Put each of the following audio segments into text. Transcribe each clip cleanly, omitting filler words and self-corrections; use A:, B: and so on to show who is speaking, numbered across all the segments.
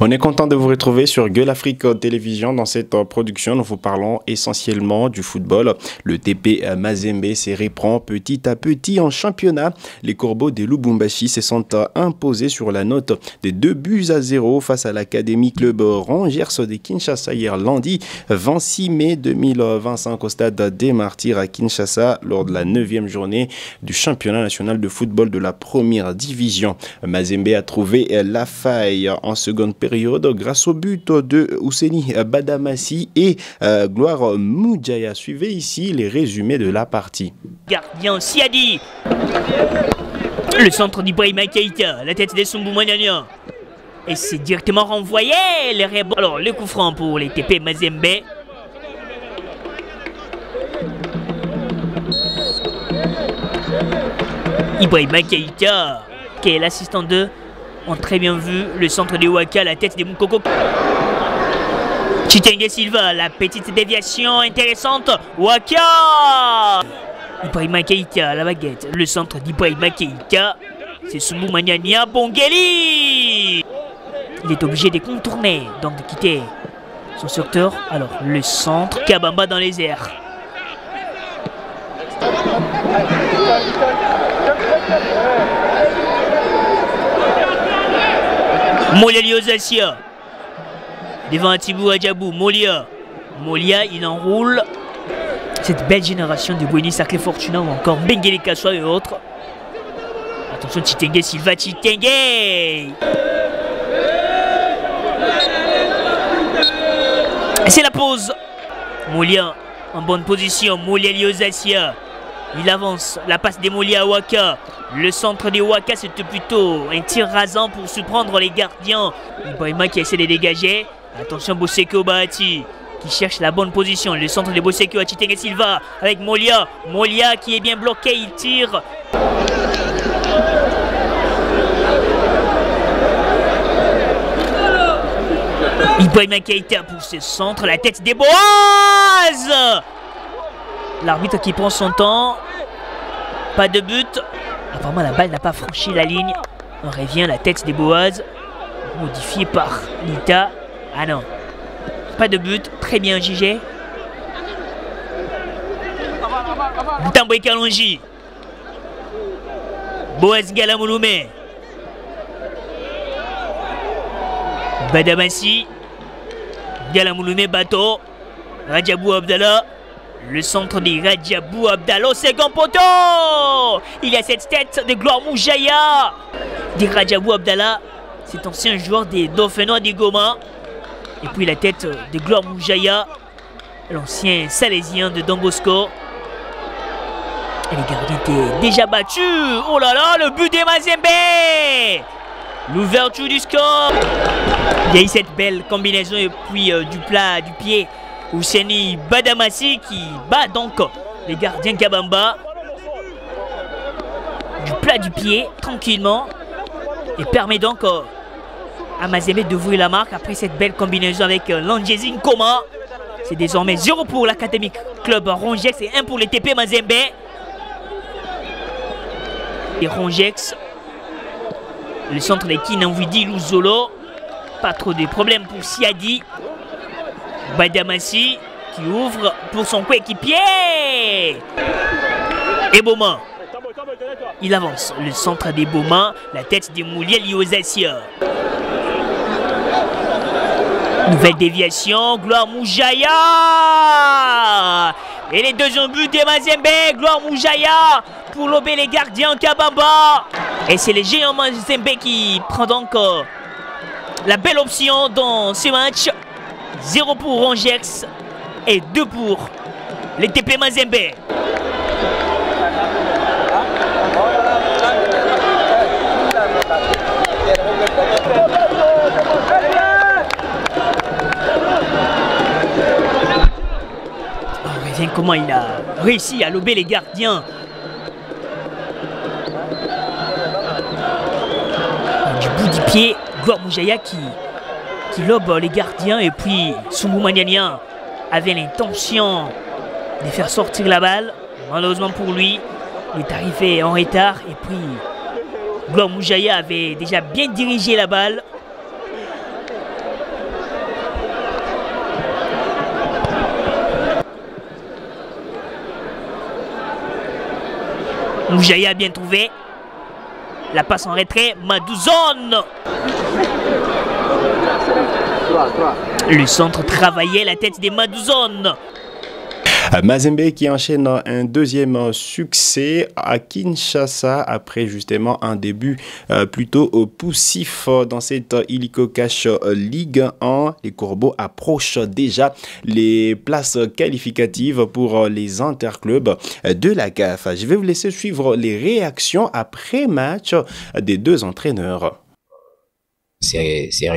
A: On est content de vous retrouver sur Gueule Afrique Télévision. Dans cette production, nous vous parlons essentiellement du football. Le TP Mazembe se reprend petit à petit en championnat. Les Corbeaux de Lubumbashi se sont imposés sur la note de 2-0 face à l'Académie Club Rangers de Kinshasa hier lundi 26 mai 2025 au stade des Martyrs à Kinshasa lors de la 9e journée du championnat national de football de la première division. Mazembe a trouvé la faille en seconde période grâce au but de Ouseni Badamassi et Gloire Moudjaya. Suivez ici les résumés de la partie.
B: Gardien Siadi. Le centre d'Ibrahima Keïta, la tête de Sumbu Manania. Et c'est directement renvoyé. Alors le coup franc pour les TP Mazembe. Ibrahima Keïta, qui est l'assistant d'eux, ont très bien vu le centre de Waka, la tête de Moukoko. Chitengue Silva, la petite déviation intéressante. Waka! Ibrahima Keïta, la baguette. Le centre d'Ibrahima Keïta, c'est Sumbu Maniania Bongeli. Il est obligé de contourner, donc de quitter son secteur. Alors, le centre, Kabamba dans les airs. Molia Liozasia devant Atibou Adjabou. Molia, il enroule cette belle génération de Bweni Saclé Fortuna ou encore Bengele Kassoua et autres. Attention, Chitengue Silva, Chitengue. C'est la pause. Molia en bonne position. Molia Liozasia. Il avance, la passe des Molia à Waka. Le centre des Waka, c'était plutôt un tir rasant pour surprendre les gardiens. Ibrahima qui essaie de dégager. Attention, Boseko Bahati qui cherche la bonne position. Le centre de Boseko à Chitengue Silva avec Molia. Molia qui est bien bloqué, il tire. Ibrahima Keïta pour ce centre, la tête des Boaz. L'arbitre qui prend son temps. Pas de but. Apparemment la balle n'a pas franchi la ligne. On revient, la tête des Boaz. Modifiée par Nita. Ah non. Pas de but. Très bien jugé. Ntambwe Kalonji. Boaz Galamouloumé. Badamassi. Galamouloumé Bato. Radjabou Abdallah. Le centre de Radjabou Abdallah au second poteau. Il y a cette tête de Gloire Moudjaya. De Radjabou Abdallah, cet ancien joueur des Dauphinois de Goma. Et puis la tête de Gloire Moudjaya, l'ancien Salésien de Don Bosco. Et les gardiens étaient déjà battus. Oh là là, le but des Mazembe. L'ouverture du score. Il y a eu cette belle combinaison et puis du plat du pied. Ouseni Badamassi qui bat donc les gardiens Kabamba. Du plat du pied, tranquillement. Et permet donc à Mazembe d'ouvrir la marque après cette belle combinaison avec Langezi Nkoma. C'est désormais 0 pour l'Académie Club Rongex et 1 pour les TP Mazembe. Et Rongex, le centre de Kinanvidi Luzolo. Pas trop de problèmes pour Siadi. Badamassi qui ouvre pour son coéquipier. Et Boma. Il avance. Le centre des Boma. La tête de Molia Liozasia. Nouvelle déviation. Gloire Moudjaya. Et les deuxièmes buts des Mazembe. Gloire Moudjaya pour lober les gardiens Kabamba. Et c'est les géants Mazembe qui prend donc la belle option dans ce match. 0 pour Rongex et 2 pour les TP Mazembe. On revient comment il a réussi à lober les gardiens. Du bout du pied, Gloire Moudjaya qui lobe les gardiens et puis Sumbu Maniania avait l'intention de faire sortir la balle. Malheureusement pour lui, il est arrivé en retard et puis Gloire Moudjaya avait déjà bien dirigé la balle. Moujaya a bien trouvé. La passe en retrait, Madouzone. Le centre travaillait la tête des Madouzone.
A: Mazembe qui enchaîne un deuxième succès à Kinshasa après justement un début plutôt poussif dans cette Illico Cash Ligue 1. Les Corbeaux approchent déjà les places qualificatives pour les interclubs de la CAF. Je vais vous laisser suivre les réactions après match des deux entraîneurs.
C: Ces petits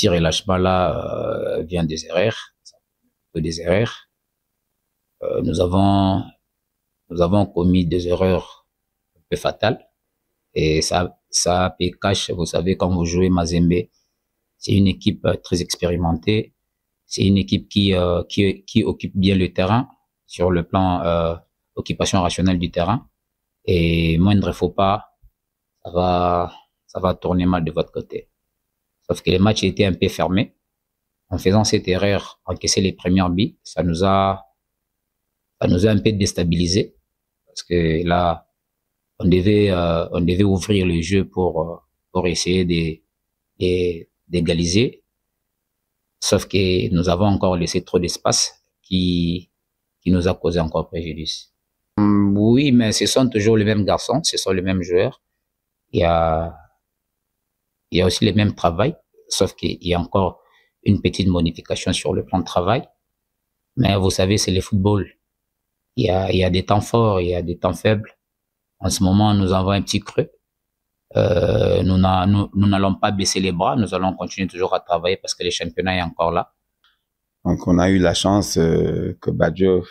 C: relâchements-là viennent des erreurs. Des erreurs. Nous avons commis des erreurs un peu fatales et ça cache. Vous savez, quand vous jouez Mazembe, c'est une équipe très expérimentée, c'est une équipe qui occupe bien le terrain sur le plan occupation rationnelle du terrain, et moindre faux pas, ça va tourner mal de votre côté. Sauf que le match était un peu fermé. En faisant cette erreur, encaisser les premières billes, ça nous a un peu déstabilisé, parce que là, on devait ouvrir le jeu pour essayer d'égaliser. Sauf que nous avons encore laissé trop d'espace qui nous a causé encore préjudice. Oui, mais ce sont toujours les mêmes garçons, ce sont les mêmes joueurs. Il y a aussi le même travail, sauf qu'il y a encore une petite modification sur le plan de travail. Mais vous savez, c'est le football. Il y a des temps forts, il y a des temps faibles. En ce moment, nous avons un petit creux. Nous n'allons pas baisser les bras, nous allons continuer toujours à travailler parce que le championnat est encore là.
D: Donc, on a eu la chance que Badjo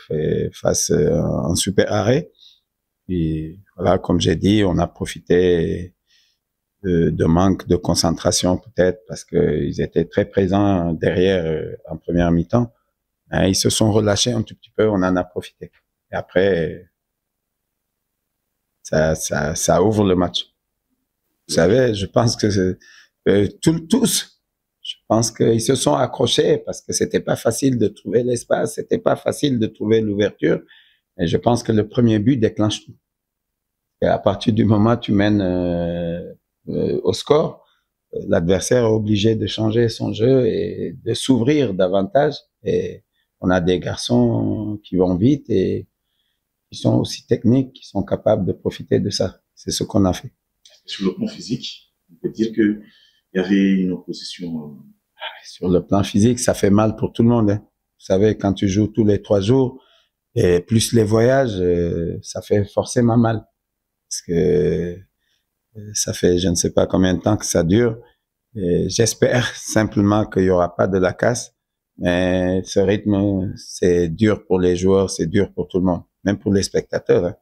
D: fasse un super arrêt. Et voilà, comme j'ai dit, on a profité de manque de concentration peut-être parce qu'ils étaient très présents derrière en première mi-temps. Ils se sont relâchés un tout petit peu, on en a profité. Et après, ça ouvre le match. Vous savez, je pense que tous, je pense qu'ils se sont accrochés parce que c'était pas facile de trouver l'espace, c'était pas facile de trouver l'ouverture. Et je pense que le premier but déclenche tout. Et à partir du moment où tu mènes au score, l'adversaire est obligé de changer son jeu et de s'ouvrir davantage. Et on a des garçons qui vont vite et qui sont aussi techniques, qui sont capables de profiter de ça. C'est ce qu'on a fait.
E: Sur le plan physique, on peut dire que il y avait une opposition.
D: Sur le plan physique, ça fait mal pour tout le monde. Hein. Vous savez, quand tu joues tous les 3 jours, et plus les voyages, ça fait forcément mal. Parce que ça fait je ne sais pas combien de temps que ça dure. J'espère simplement qu'il n'y aura pas de la casse. Mais ce rythme, c'est dur pour les joueurs, c'est dur pour tout le monde, même pour les spectateurs. Hein.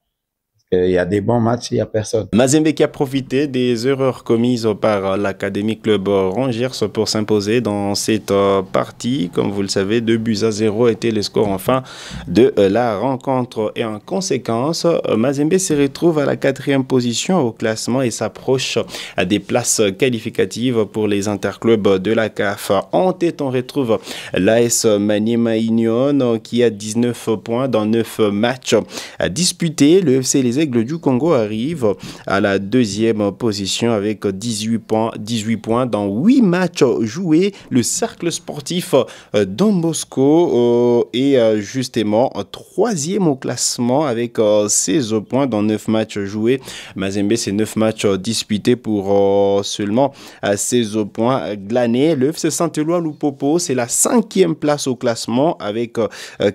D: Il y a des bons matchs, il n'y a personne.
A: Mazembe qui a profité des erreurs commises par l'Académie Club Rangers pour s'imposer dans cette partie. Comme vous le savez, 2-0 était le score en fin de la rencontre. Et en conséquence, Mazembe se retrouve à la 4e position au classement et s'approche à des places qualificatives pour les interclubs de la CAF. En tête, on retrouve l'AS Maniema Union qui a 19 points dans 9 matchs à disputer. Le FC Les Aigles du Congo arrive à la 2e position avec 18 points dans 8 matchs joués. Le cercle sportif Don Bosco est justement 3e au classement avec 16 points dans 9 matchs joués. Mazembe, c'est 9 matchs disputés pour seulement 16 points glanés. Le FC Saint-Éloi Lupopo, c'est la 5e place au classement avec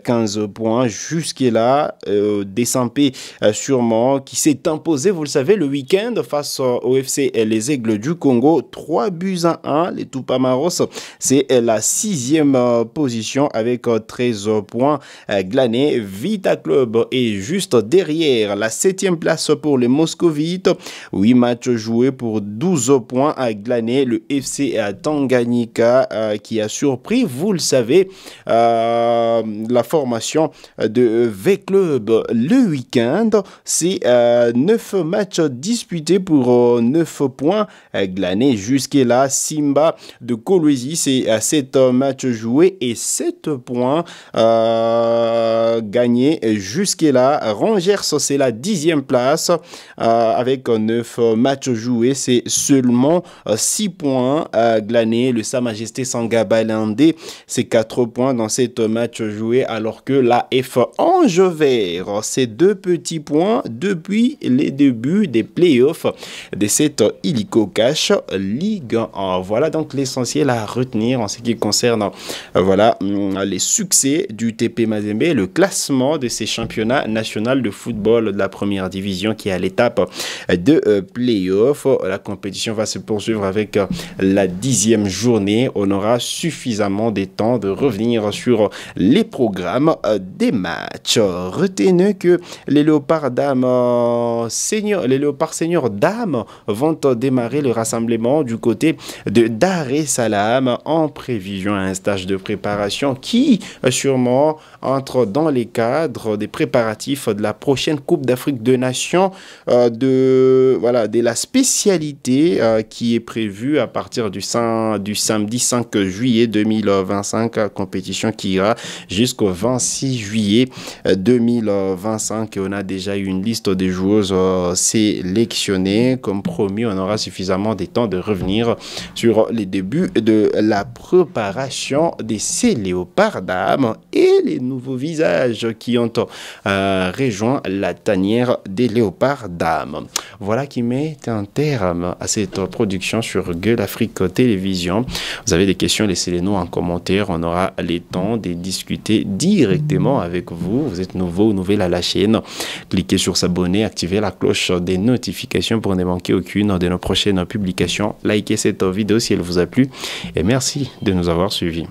A: 15 points. Jusque-là, Desampé sûrement qui s'est imposé, vous le savez, le week-end face au FC Les Aigles du Congo, 3-1. Les Tupamaros, c'est la 6e position avec 13 points glanés. Vita Club est juste derrière, la 7e place pour les Moscovites, 8 matchs joués pour 12 points glanés. Le FC Tanganyika qui a surpris, vous le savez, la formation de V-Club le week-end. c'est 9 matchs disputés pour 9 points glanés jusqu'à-là. Simba de Kolwezi, c'est 7 matchs joués et 7 points gagnés jusqu'à-là. Rangers, c'est la 10e place avec 9 matchs joués, c'est seulement 6 points glanés. Le Sa Majesté Sangabalandé, c'est 4 points dans 7 matchs joués, alors que la F Ange Vert, c'est 2 petits points depuis les débuts des playoffs de cette Illico Cash Ligue 1. Voilà donc l'essentiel à retenir en ce qui concerne voilà, les succès du TP Mazembe, le classement de ces championnats nationaux de football de la première division qui est à l'étape de playoff. La compétition va se poursuivre avec la 10e journée. On aura suffisamment de temps de revenir sur les programmes des matchs. Retenez que les Léopards seniors dames vont démarrer le rassemblement du côté de Dar es Salaam en prévision à un stage de préparation qui sûrement entre dans les cadres des préparatifs de la prochaine Coupe d'Afrique de Nations de la spécialité qui est prévue à partir du samedi 5 juillet 2025, compétition qui ira jusqu'au 26 juillet 2025 et on a déjà eu une liste des joueuses sélectionnées. Comme promis, on aura suffisamment de temps de revenir sur les débuts de la préparation de ces Léopards dames et les nouveaux visages qui ont rejoint la tanière des Léopards dames. Voilà qui met un terme à cette production sur Gueule Afrique Télévision. Vous avez des questions, laissez-les nous en commentaire. On aura le temps de discuter directement avec vous. Vous êtes nouveau ou nouvelle à la chaîne. Cliquez sur s'abonner, activez la cloche des notifications pour ne manquer aucune de nos prochaines publications. Likez cette vidéo si elle vous a plu et merci de nous avoir suivis.